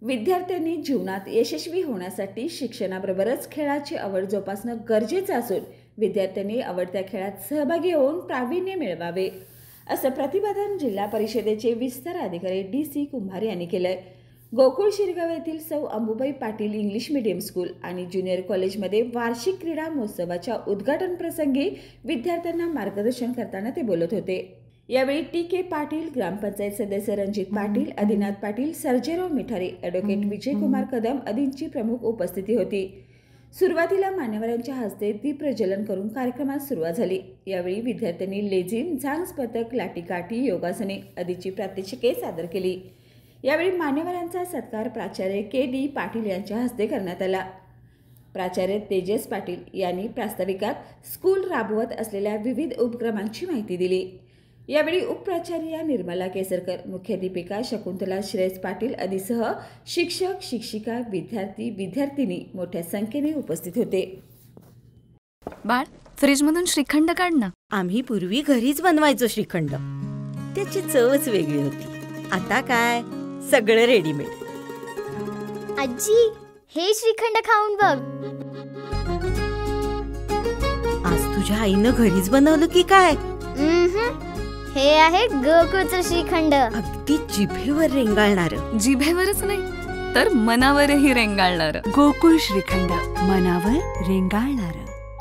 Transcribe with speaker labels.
Speaker 1: विद्यार्थ्यांनी जीवनात यशस्वी होण्यासाठी शिक्षणाबरोबरच खेळाची आवड जोपासणं गरजेचं असून विद्यार्थ्यांनी आवडत्या खेळात सहभागी होऊन प्रावीण्य मिळवावे, असं प्रतिपादन जिल्हा परिषदेचे विस्तार अधिकारी DC कुंभार यांनी केलंय। गोकुळ शिरगाव येथील सौ अंबुबाई पाटील इंग्लिश मीडियम स्कूल आणि ज्युनियर कॉलेजमध्ये वार्षिक क्रीडा महोत्सवाच्या उद्घाटन प्रसंगी विद्यार्थ्यांना मार्गदर्शन करताना ते बोलत होते। यावेळी TK पाटील, ग्रामपंचायत सदस्य रणजित पाटील, आदिनाथ पाटील, सर्जेराव मिठारी, ॲडव्होकेट विजयकुमार कदम आदींची प्रमुख उपस्थिती होती। सुरुवातीला मान्यवरांच्या हस्ते दीप प्रज्वलन करून कार्यक्रमास सुरुवात झाली। यावेळी विद्यार्थ्यांनी लेझिम, झांज स्पर्धक, लाठीकाठी, योगासने आदीची प्रात्यक्षिके सादर केली। यावेळी मान्यवरांचा सत्कार प्राचार्य KD पाटील यांच्या हस्ते करण्यात आला। प्राचार्य तेजस पाटील यांनी प्रास्ताविकात स्कूल राबवत असलेल्या विविध उपक्रमांची माहिती दिली। यावेळी उपप्राचार्य निर्मला केसरकर, मुख्याध्यापिका शकुंतला श्रेयस पाटील आदीसह शिक्षक, शिक्षिका, विद्यार्थी, विद्यार्थिनी मोठ्या संख्येने उपस्थित होते।
Speaker 2: बाळ, फ्रीजमधून श्रीखंड काढ ना।
Speaker 3: आम्ही पूर्वी घरीच बनवायचो श्रीखंड, त्याची चवच वेगळी होती। आता काय सगळं रेडीमेड।
Speaker 4: आजी, हे श्रीखंड खाऊन बघ।
Speaker 3: आज तुझ्या आईनं घरीच बनवलं की काय?
Speaker 4: हे आहे गोकुळचं श्रीखंड,
Speaker 3: अगदी जिभेवर रेंगाळणारं।
Speaker 2: जिभेवरच नाही तर मनावरही रेंगाळणारं।
Speaker 5: गोकुळ श्रीखंड, मनावर रेंगाळणारं।